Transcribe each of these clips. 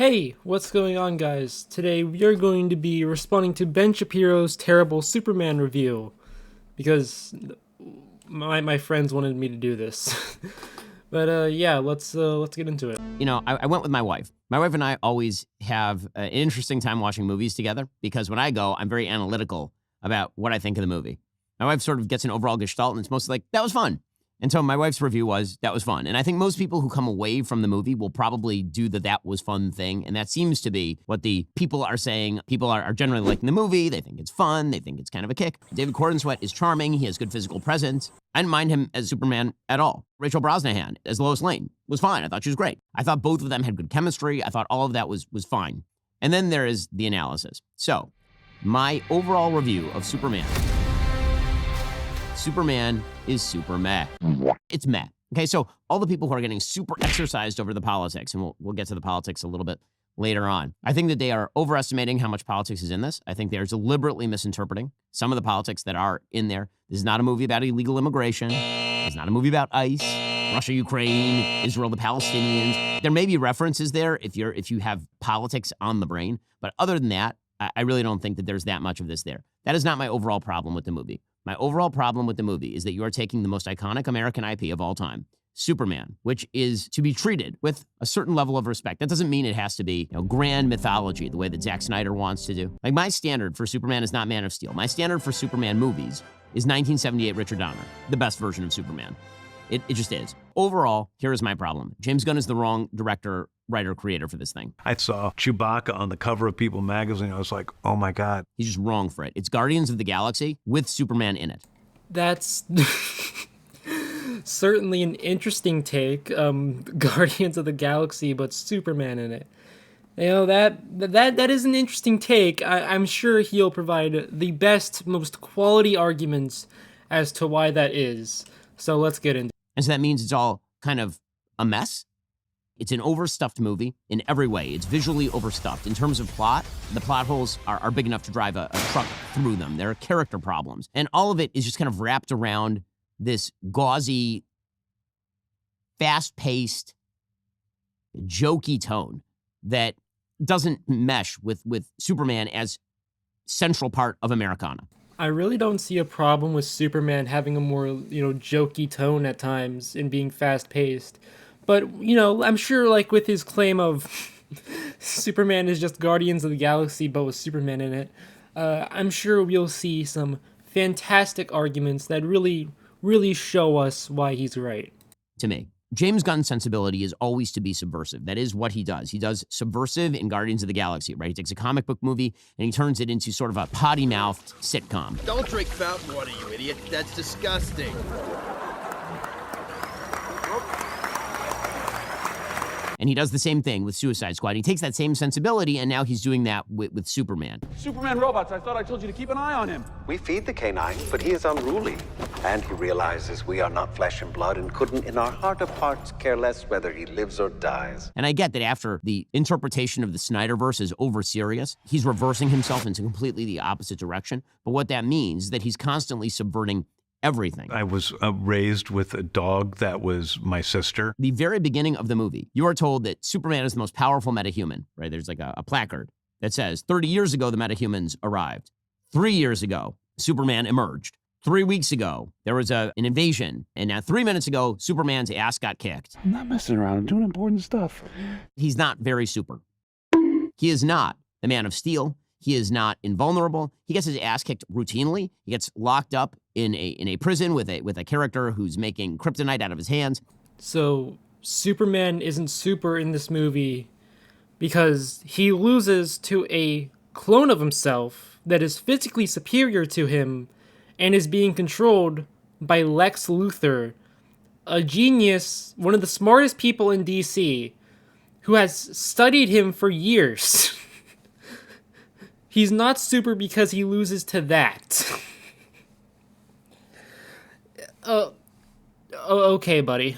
Hey, what's going on, guys? Today we are going to be responding to Ben Shapiro's terrible Superman review because my friends wanted me to do this. But yeah, let's get into it. I went with my wife. My wife and I always have an interesting time watching movies together because when I go, I'm very analytical about what I think of the movie. My wife sort of gets an overall gestalt, and it's mostly like, that was fun. And so my wife's review was, that was fun. And I think most people who come away from the movie will probably do the that was fun thing. And that seems to be what the people are saying. People are generally liking the movie. They think it's fun. They think it's kind of a kick. David Corenswet is charming. He has good physical presence. I didn't mind him as Superman at all. Rachel Brosnahan as Lois Lane was fine. I thought she was great. I thought both of them had good chemistry. I thought all of that was fine. And then there is the analysis. So my overall review of Superman is super meh. It's meh. Okay, so all the people who are getting super exercised over the politics, and we'll get to the politics a little bit later on. I think that they are overestimating how much politics is in this. I think they are deliberately misinterpreting some of the politics that are in there. This is not a movie about illegal immigration. It's not a movie about ICE, Russia, Ukraine, Israel, the Palestinians. There may be references there if you have politics on the brain, but other than that, I really don't think that there's that much of this there. That is not my overall problem with the movie. My overall problem with the movie is that you are taking the most iconic American IP of all time, Superman, which is to be treated with a certain level of respect. That doesn't mean it has to be, grand mythology, the way that Zack Snyder wants to do. Like, my standard for Superman is not Man of Steel. My standard for Superman movies is 1978 Richard Donner, the best version of Superman. It just is. Overall, here is my problem. James Gunn is the wrong director, writer, creator for this thing. I saw Chewbacca on the cover of People magazine. I was like, oh my God. He's just wrong for it. It's Guardians of the Galaxy with Superman in it. That's certainly an interesting take. Guardians of the Galaxy, but Superman in it. That is an interesting take. I'm sure he'll provide the best, most quality arguments as to why that is. So let's get into it. And so that means it's all kind of a mess. It's an overstuffed movie in every way. It's visually overstuffed. In terms of plot, the plot holes are big enough to drive a truck through them. There are character problems. And all of it is just kind of wrapped around this gauzy, fast-paced, jokey tone that doesn't mesh with Superman as central part of Americana. I really don't see a problem with Superman having a more, jokey tone at times and being fast-paced. But, I'm sure, like, with his claim of Superman is just Guardians of the Galaxy, but with Superman in it, I'm sure we'll see some fantastic arguments that really, really show us why he's right. To me, James Gunn's sensibility is always to be subversive. That is what he does. He does subversive in Guardians of the Galaxy, right? He takes a comic book movie and he turns it into sort of a potty-mouthed sitcom. Don't drink fountain water, you idiot. That's disgusting. And he does the same thing with Suicide Squad. He takes that same sensibility, and now he's doing that with Superman. Superman robots, I thought I told you to keep an eye on him. We feed the canine, but he is unruly. And he realizes we are not flesh and blood and couldn't, in our heart of hearts, care less whether he lives or dies. And I get that after the interpretation of the Snyderverse is over-serious, he's reversing himself into completely the opposite direction. But what that means is that he's constantly subverting everything. I was raised with a dog that was my sister. The very beginning of the movie, you are told that Superman is the most powerful metahuman, right? There's like a placard that says, 30 years ago, the metahumans arrived. 3 years ago, Superman emerged. 3 weeks ago, there was an invasion. And now 3 minutes ago, Superman's ass got kicked. I'm not messing around. I'm doing important stuff. He's not very super. He is not the Man of Steel. He is not invulnerable. He gets his ass kicked routinely. He gets locked up in a prison with a character who's making kryptonite out of his hands. So Superman isn't super in this movie because he loses to a clone of himself that is physically superior to him and is being controlled by Lex Luthor, a genius, one of the smartest people in DC, who has studied him for years. He's not super because he loses to that. Okay, buddy.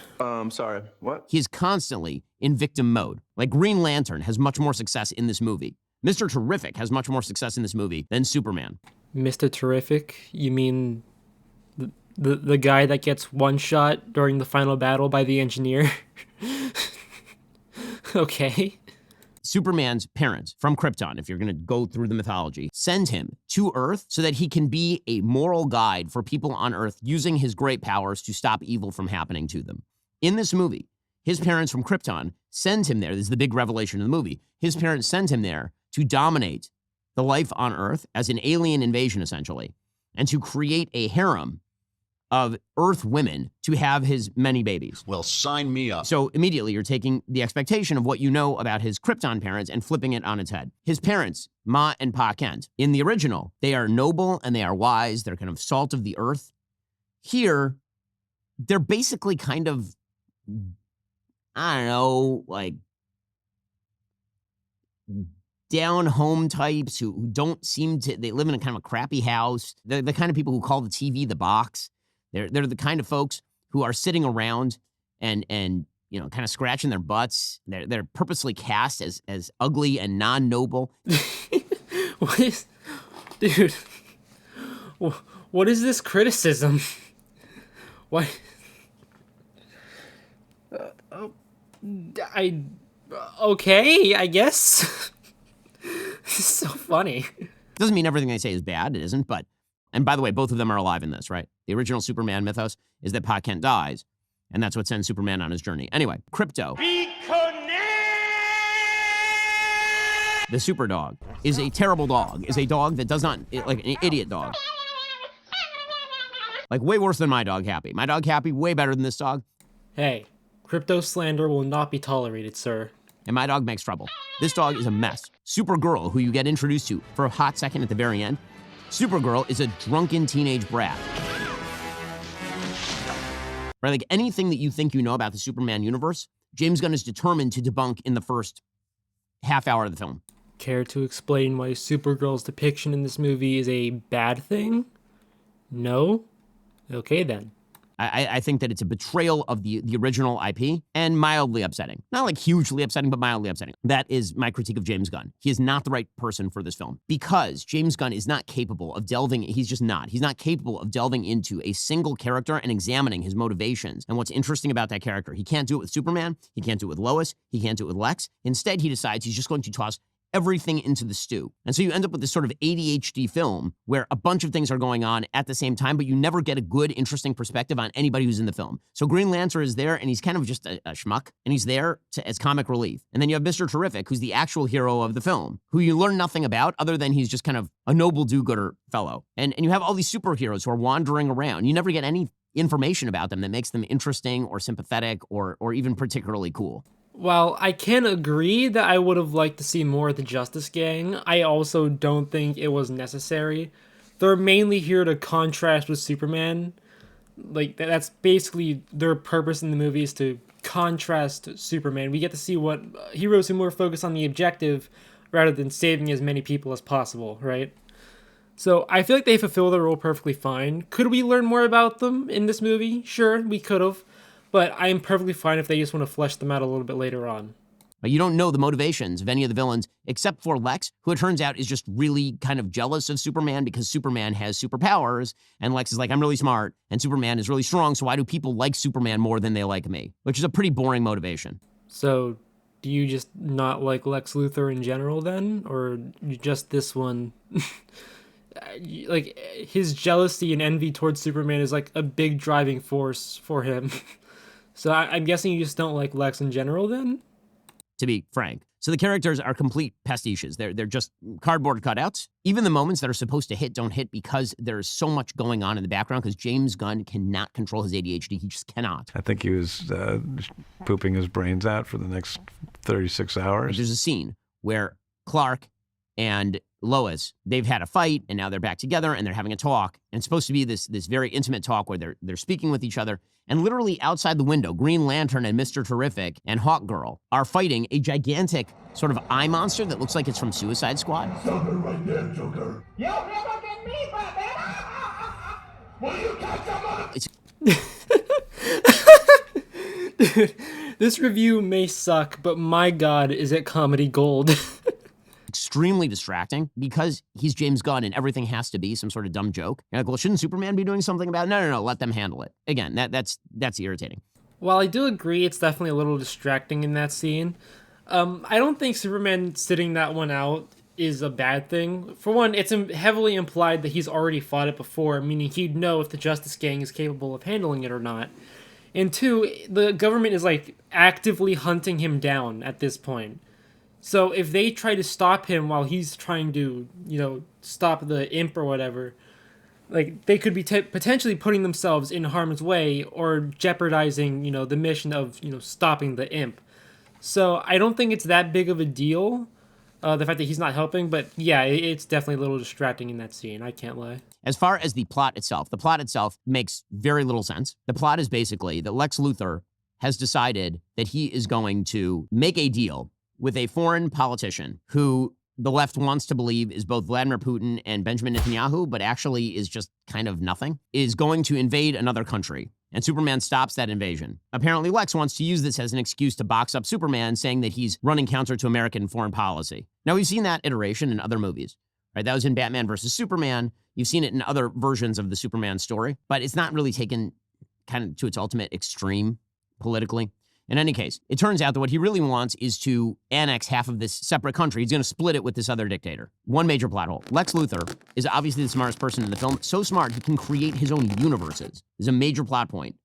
Sorry, what? He is constantly in victim mode. Like Green Lantern has much more success in this movie. Mr. Terrific has much more success in this movie than Superman. Mr. Terrific? You mean the guy that gets one shot during the final battle by the engineer? Okay. Superman's parents from Krypton, if you're going to go through the mythology, send him to Earth so that he can be a moral guide for people on Earth using his great powers to stop evil from happening to them. In this movie, his parents from Krypton send him there. This is the big revelation of the movie. His parents send him there to dominate the life on Earth as an alien invasion, essentially, and to create a harem of Earth women to have his many babies. Well, sign me up. So immediately you're taking the expectation of what you know about his Krypton parents and flipping it on its head. His parents, Ma and Pa Kent, in the original, they are noble and they are wise. They're kind of salt of the earth. Here, they're basically kind of, I don't know, like down home types who don't seem to, they live in a kind of a crappy house. They're the kind of people who call the TV the box. They're the kind of folks who are sitting around and you know, kind of scratching their butts. They're purposely cast as ugly and non-noble. What is, dude? What is this criticism? What? Okay, I guess. This is so funny. Doesn't mean everything they say is bad. It isn't, but. And by the way, both of them are alive in this, right? The original Superman mythos is that Pa Kent dies, and that's what sends Superman on his journey. Anyway, Krypto, the super dog, is a terrible dog, is a dog that does not, like an idiot dog. Like way worse than my dog Happy. My dog Happy, way better than this dog. Hey, crypto slander will not be tolerated, sir. And my dog makes trouble. This dog is a mess. Supergirl, who you get introduced to for a hot second at the very end, Supergirl is a drunken teenage brat. Right, like anything that you think you know about the Superman universe, James Gunn is determined to debunk in the first half hour of the film. Care to explain why Supergirl's depiction in this movie is a bad thing? No? Okay then. I think that it's a betrayal of the original IP and mildly upsetting. Not like hugely upsetting, but mildly upsetting. That is my critique of James Gunn. He is not the right person for this film because James Gunn is not capable of delving, he's just not. He's not capable of delving into a single character and examining his motivations and what's interesting about that character. He can't do it with Superman. He can't do it with Lois. He can't do it with Lex. Instead, he decides he's just going to toss everything into the stew. And so you end up with this sort of ADHD film where a bunch of things are going on at the same time, but you never get a good, interesting perspective on anybody who's in the film. So Green Lantern is there, and he's kind of just a schmuck, and he's there as comic relief. And then you have Mr. Terrific, who's the actual hero of the film, who you learn nothing about other than he's just kind of a noble do-gooder fellow. And you have all these superheroes who are wandering around. You never get any information about them that makes them interesting or sympathetic or even particularly cool. While I can agree that I would have liked to see more of the Justice Gang, I also don't think it was necessary. They're mainly here to contrast with Superman. Like, that's basically their purpose in the movie, is to contrast Superman. We get to see what heroes who more focus on the objective rather than saving as many people as possible, right? So I feel like they fulfill their role perfectly fine. Could we learn more about them in this movie? Sure, we could have. But I am perfectly fine if they just want to flesh them out a little bit later on. But you don't know the motivations of any of the villains, except for Lex, who it turns out is just really kind of jealous of Superman because Superman has superpowers, and Lex is like, I'm really smart, and Superman is really strong, so why do people like Superman more than they like me? Which is a pretty boring motivation. So, do you just not like Lex Luthor in general then? Or just this one? Like, his jealousy and envy towards Superman is like a big driving force for him. So I'm guessing you just don't like Lex in general then? To be frank. So the characters are complete pastiches. They're just cardboard cutouts. Even the moments that are supposed to hit don't hit because there's so much going on in the background because James Gunn cannot control his ADHD. He just cannot. I think he was pooping his brains out for the next 36 hours. There's a scene where Clark and Lois, they've had a fight and now they're back together and they're having a talk. And it's supposed to be this very intimate talk where they're speaking with each other. And literally outside the window, Green Lantern and Mr. Terrific and Hawk Girl are fighting a gigantic sort of eye monster that looks like it's from Suicide Squad. Stop it right there, Joker. You'll never get me, Batman! Will you catch a Dude, this review may suck, but my God, is it comedy gold. Extremely distracting because he's James Gunn and everything has to be some sort of dumb joke. You're like, well, shouldn't Superman be doing something about it? No, let them handle it. Again, that's irritating. While I do agree it's definitely a little distracting in that scene, I don't think Superman sitting that one out is a bad thing. For one, it's heavily implied that he's already fought it before, meaning he'd know if the Justice Gang is capable of handling it or not. And two, the government is like actively hunting him down at this point. So if they try to stop him while he's trying to, stop the imp or whatever, like they could be potentially putting themselves in harm's way or jeopardizing, the mission of, stopping the imp. So I don't think it's that big of a deal, the fact that he's not helping, but yeah, it's definitely a little distracting in that scene. I can't lie. As far as the plot itself makes very little sense. The plot is basically that Lex Luthor has decided that he is going to make a deal with a foreign politician who the left wants to believe is both Vladimir Putin and Benjamin Netanyahu, but actually is just kind of nothing, is going to invade another country. And Superman stops that invasion. Apparently, Lex wants to use this as an excuse to box up Superman, saying that he's running counter to American foreign policy. Now, we've seen that iteration in other movies, right? That was in Batman versus Superman. You've seen it in other versions of the Superman story, but it's not really taken kind of to its ultimate extreme politically. In any case, it turns out that what he really wants is to annex half of this separate country. He's going to split it with this other dictator. One major plot hole. Lex Luthor is obviously the smartest person in the film. So smart, he can create his own universes. This is a major plot point.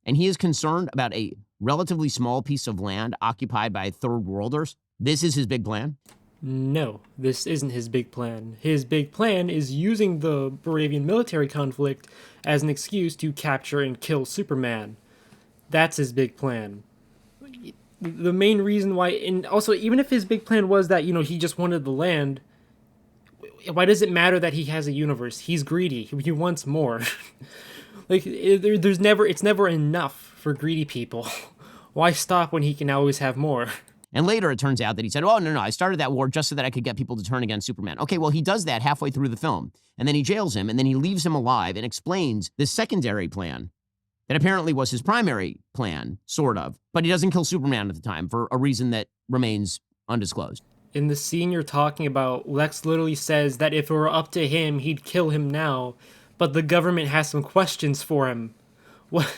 And he is concerned about a relatively small piece of land occupied by third worlders. This is his big plan? No, this isn't his big plan. His big plan is using the Baravian military conflict as an excuse to capture and kill Superman. That's his big plan. The main reason why, and also even if his big plan was that, he just wanted the land, why does it matter that he has a universe? He's greedy. He wants more. It's never enough for greedy people. Why stop when he can always have more? And later it turns out that he said, oh, no, I started that war just so that I could get people to turn against Superman. Okay, well, he does that halfway through the film. And then he jails him, and then he leaves him alive and explains this secondary plan that apparently was his primary plan, sort of. But he doesn't kill Superman at the time for a reason that remains undisclosed. In the scene you're talking about, Lex literally says that if it were up to him, he'd kill him now, but the government has some questions for him. What?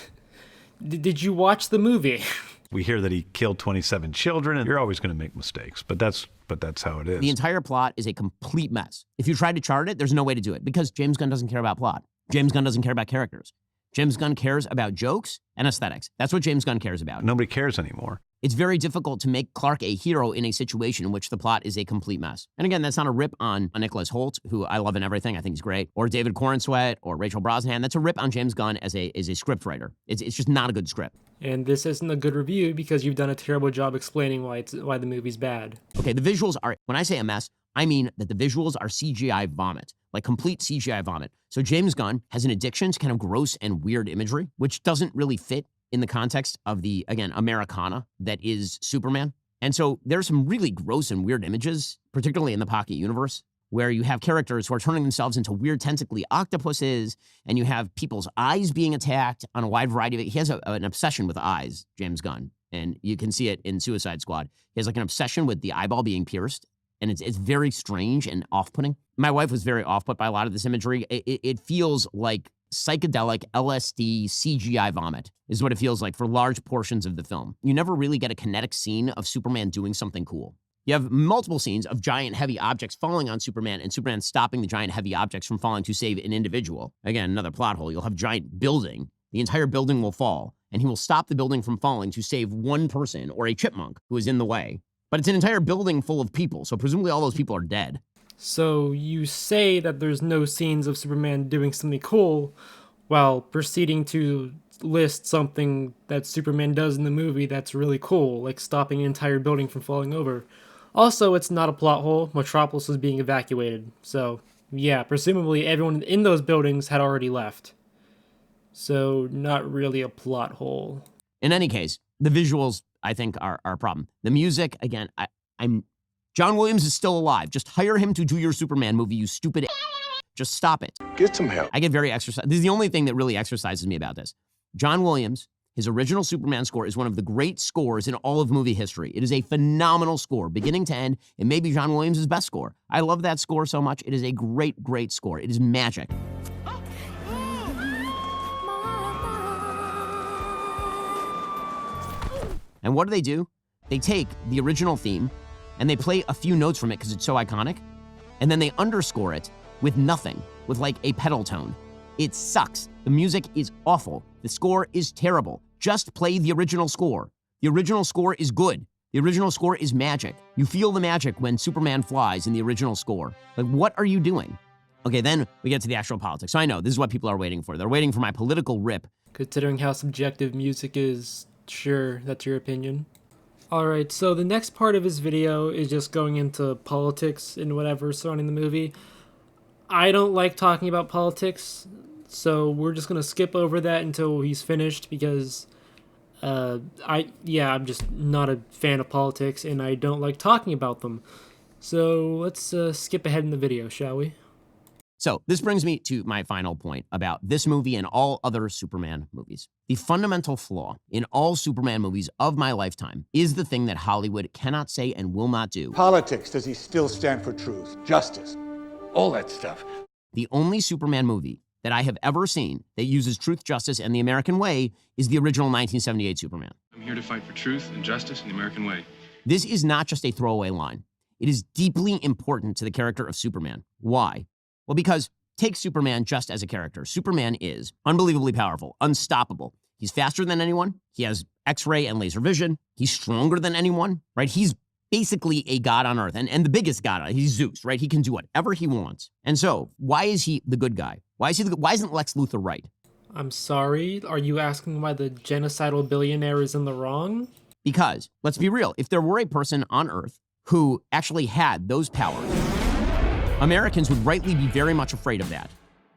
Did you watch the movie? We hear that he killed 27 children, and you're always going to make mistakes, but that's how it is. The entire plot is a complete mess. If you try to chart it, there's no way to do it because James Gunn doesn't care about plot. James Gunn doesn't care about characters. James Gunn cares about jokes and aesthetics. That's what James Gunn cares about. Nobody cares anymore. It's very difficult to make Clark a hero in a situation in which the plot is a complete mess. And again, that's not a rip on Nicholas Hoult, who I love in everything. I think he's great. Or David Corenswet or Rachel Brosnahan. That's a rip on James Gunn as a script writer. It's just not a good script. And this isn't a good review because you've done a terrible job explaining why the movie's bad. Okay, the visuals are, when I say a mess, I mean that the visuals are CGI vomit, like complete CGI vomit. So James Gunn has an addiction to kind of gross and weird imagery, which doesn't really fit in the context of the, again, Americana that is Superman. And so there's some really gross and weird images, particularly in the Pocket universe, where you have characters who are turning themselves into weird tentacly octopuses, and you have people's eyes being attacked on a wide variety of it. He has an obsession with eyes, James Gunn, and you can see it in Suicide Squad. He has like an obsession with the eyeball being pierced, and it's very strange and off-putting. My wife was very off-put by a lot of this imagery. It feels like psychedelic LSD CGI vomit is what it feels like for large portions of the film. You never really get a kinetic scene of Superman doing something cool. You have multiple scenes of giant heavy objects falling on Superman and Superman stopping the giant heavy objects from falling to save an individual. Again, another plot hole. You'll have a giant building. The entire building will fall, and he will stop the building from falling to save one person or a chipmunk who is in the way. But it's an entire building full of people, so presumably all those people are dead. So you say that there's no scenes of Superman doing something cool while proceeding to list something that Superman does in the movie that's really cool, like stopping an entire building from falling over. Also, it's not a plot hole. Metropolis was being evacuated. So, yeah, presumably everyone in those buildings had already left. So, not really a plot hole. In any case, the visuals, I think, are a problem. The music, again, John Williams is still alive. Just hire him to do your Superman movie, you stupid. Just stop it. Get some help. I get very exercised. This is the only thing that really exercises me about this. John Williams, his original Superman score is one of the great scores in all of movie history. It is a phenomenal score, beginning to end. It may be John Williams' best score. I love that score so much. It is a great, great score. It is magic. And what do? They take the original theme and they play a few notes from it because it's so iconic, and then they underscore it with nothing, with like a pedal tone. It sucks. The music is awful. The score is terrible. Just play the original score. The original score is good. The original score is magic. You feel the magic when Superman flies in the original score. Like, what are you doing? Okay, then we get to the actual politics. So I know, this is what people are waiting for. They're waiting for my political rip. Considering how subjective music is, sure, that's your opinion. Alright, so the next part of his video is just going into politics and whatever surrounding the movie. I don't like talking about politics, so we're just going to skip over that until he's finished because I'm just not a fan of politics and I don't like talking about them. So let's skip ahead in the video, shall we? So this brings me to my final point about this movie and all other Superman movies. The fundamental flaw in all Superman movies of my lifetime is the thing that Hollywood cannot say and will not do. Politics, does he still stand for truth, justice, all that stuff? The only Superman movie that I have ever seen that uses truth, justice, and the American way is the original 1978 Superman. I'm here to fight for truth and justice in the American way. This is not just a throwaway line. It is deeply important to the character of Superman. Why? Well, because take Superman just as a character. Superman is unbelievably powerful, unstoppable. He's faster than anyone. He has X-ray and laser vision. He's stronger than anyone, right? He's basically a god on Earth, and the biggest god. He's Zeus, right? He can do whatever he wants. And so, why is he the good guy? Why isn't Lex Luthor right? I'm sorry, are you asking why the genocidal billionaire is in the wrong? Because, let's be real, if there were a person on Earth who actually had those powers, Americans would rightly be very much afraid of that.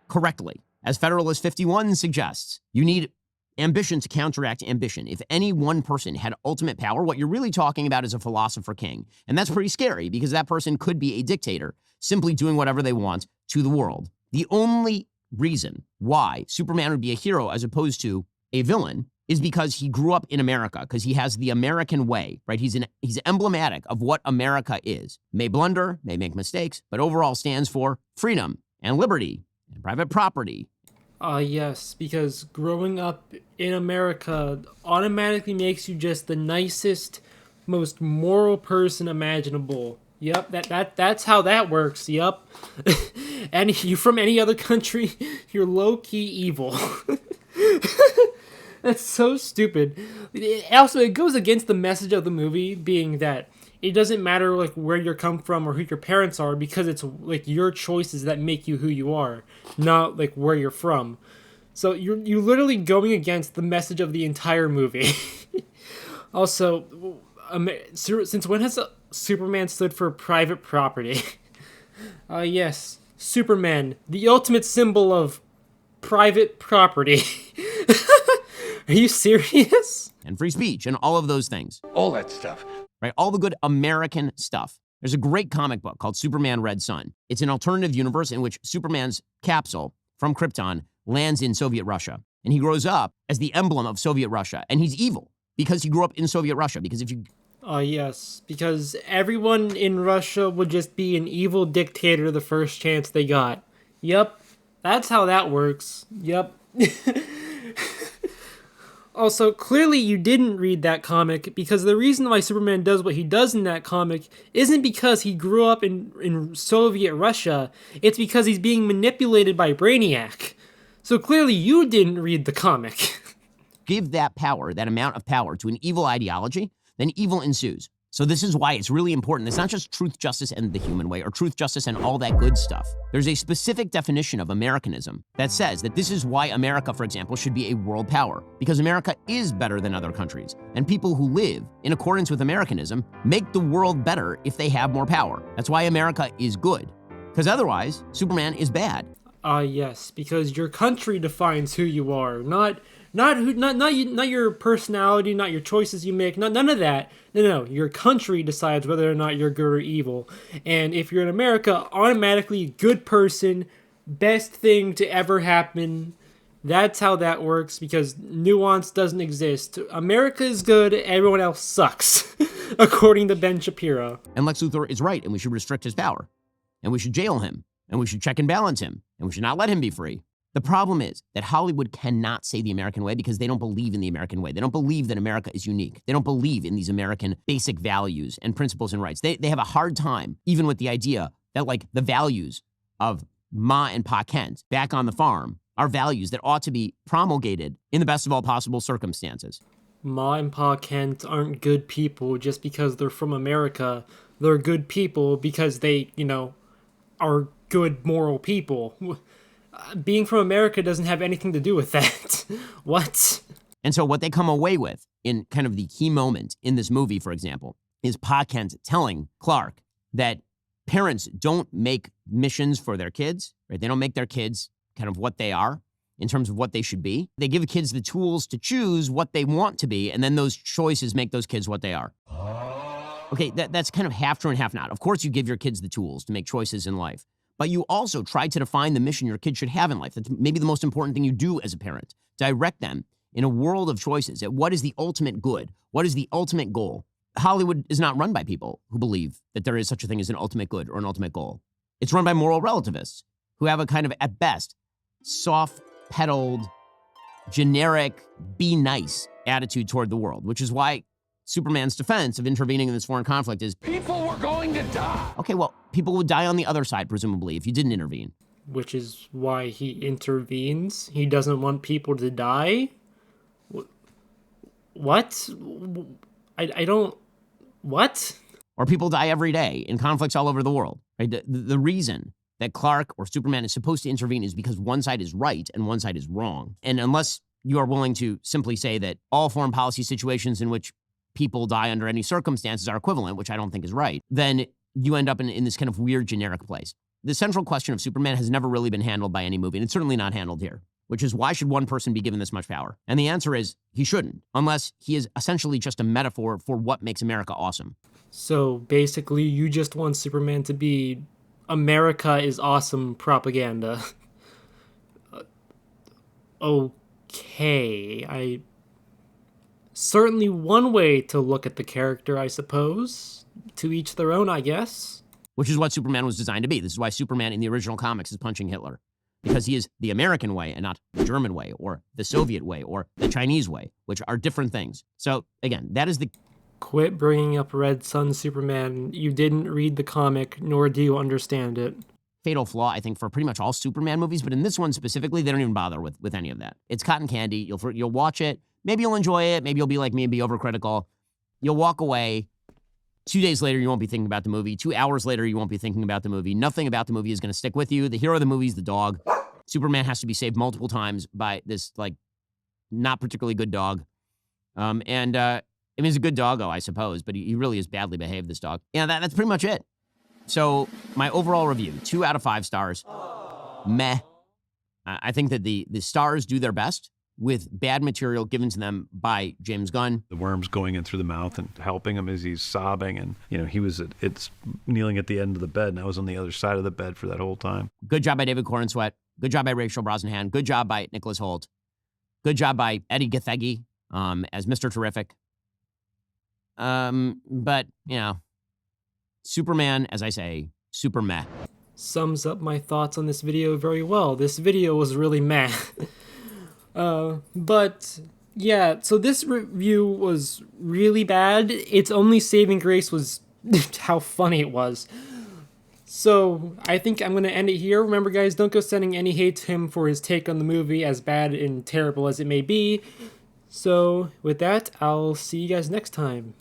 Correctly. As Federalist 51 suggests, you need ambition to counteract ambition. If any one person had ultimate power, what you're really talking about is a philosopher king. And that's pretty scary because that person could be a dictator, simply doing whatever they want to the world. The only reason why Superman would be a hero as opposed to a villain is because he grew up in America, because he has the American way, right? He's emblematic of what America is. May blunder, may make mistakes, but overall stands for freedom and liberty and private property. Yes, because growing up in America automatically makes you just the nicest, most moral person imaginable. Yep, that's how that works, yep. And you from any other country, you're low-key evil. That's so stupid. It goes against the message of the movie being that it doesn't matter like where you come from or who your parents are because it's like your choices that make you who you are, not like where you're from. So you're literally going against the message of the entire movie. Also, since when has Superman stood for private property? Yes, Superman, the ultimate symbol of private property. Are you serious? And free speech and all of those things. All that stuff. Right? All the good American stuff. There's a great comic book called Superman Red Sun. It's an alternative universe in which Superman's capsule from Krypton lands in Soviet Russia. And he grows up as the emblem of Soviet Russia. And he's evil because he grew up in Soviet Russia. Because if you... Yes, because everyone in Russia would just be an evil dictator the first chance they got. Yep, that's how that works. Yep. Also, clearly you didn't read that comic because the reason why Superman does what he does in that comic isn't because he grew up in Soviet Russia, it's because he's being manipulated by Brainiac. So clearly you didn't read the comic. Give that power, that amount of power to an evil ideology, then evil ensues. So this is why it's really important. It's not just truth, justice, and the human way, or truth, justice, and all that good stuff. There's a specific definition of Americanism that says that this is why America, for example, should be a world power. Because America is better than other countries. And people who live in accordance with Americanism make the world better if they have more power. That's why America is good. Because otherwise, Superman is bad. Yes, because your country defines who you are, not your personality, not your choices you make, none of that. No, your country decides whether or not you're good or evil. And if you're in America, automatically good person, best thing to ever happen. That's how that works because nuance doesn't exist. America is good, everyone else sucks, according to Ben Shapiro. And Lex Luthor is right, and we should restrict his power. And we should jail him. And we should check and balance him. And we should not let him be free. The problem is that Hollywood cannot say the American way because they don't believe in the American way. They don't believe that America is unique. They don't believe in these American basic values and principles and rights. They have a hard time even with the idea that like the values of Ma and Pa Kent back on the farm are values that ought to be promulgated in the best of all possible circumstances. Ma and Pa Kent aren't good people just because they're from America. They're good people because they, are good moral people. Being from America doesn't have anything to do with that. What? And so what they come away with in kind of the key moment in this movie, for example, is Pa Kent telling Clark that parents don't make missions for their kids, right? They don't make their kids kind of what they are in terms of what they should be. They give kids the tools to choose what they want to be, and then those choices make those kids what they are. Okay, that's kind of half true and half not. Of course, you give your kids the tools to make choices in life, but you also try to define the mission your kid should have in life. That's maybe the most important thing you do as a parent. Direct them in a world of choices at what is the ultimate good, what is the ultimate goal. Hollywood is not run by people who believe that there is such a thing as an ultimate good or an ultimate goal. It's run by moral relativists who have a kind of, at best, soft-pedaled, generic, be nice attitude toward the world, which is why Superman's defense of intervening in this foreign conflict is, People were going to die. okay, well, people would die on the other side, presumably, if you didn't intervene. Which is why he intervenes. He doesn't want people to die? What? I don't... What? Or people die every day in conflicts all over the world. Right? The reason that Clark or Superman is supposed to intervene is because one side is right and one side is wrong. And unless you are willing to simply say that all foreign policy situations in which people die under any circumstances are equivalent, which I don't think is right, then you end up in this kind of weird generic place. The central question of Superman has never really been handled by any movie, and it's certainly not handled here, which is why should one person be given this much power? And the answer is he shouldn't, unless he is essentially just a metaphor for what makes America awesome. So basically, you just want Superman to be America is awesome propaganda. Okay, certainly one way to look at the character, I suppose. To each their own, I guess. Which is what Superman was designed to be. This is why Superman in the original comics is punching Hitler. Because he is the American way and not the German way or the Soviet way or the Chinese way, which are different things. So again, that is the... Quit bringing up Red Sun Superman. You didn't read the comic, nor do you understand it. Fatal flaw, I think, for pretty much all Superman movies, but in this one specifically, they don't even bother with any of that. It's cotton candy. You'll watch it. Maybe you'll enjoy it. Maybe you'll be like me and be overcritical. You'll walk away. 2 days later, you won't be thinking about the movie. 2 hours later, you won't be thinking about the movie. Nothing about the movie is going to stick with you. The hero of the movie is the dog. Superman has to be saved multiple times by this, like, not particularly good dog. I mean, he's a good doggo, I suppose, but he really is badly behaved, this dog. Yeah, that's pretty much it. So my overall review, 2 out of 5 stars. Meh. I think that the stars do their best with bad material given to them by James Gunn. The worm's going in through the mouth and helping him as he's sobbing. And, it's kneeling at the end of the bed, and I was on the other side of the bed for that whole time. Good job by David Corenswet. Good job by Rachel Brosnahan. Good job by Nicholas Hoult. Good job by Eddie Gathegi as Mr. Terrific. But, Superman, as I say, super meh. Sums up my thoughts on this video very well. This video was really meh. But yeah, so this review was really bad. Its only saving grace was how funny it was. So I think I'm going to end it here. Remember, guys, don't go sending any hate to him for his take on the movie, as bad and terrible as it may be. So with that, I'll see you guys next time.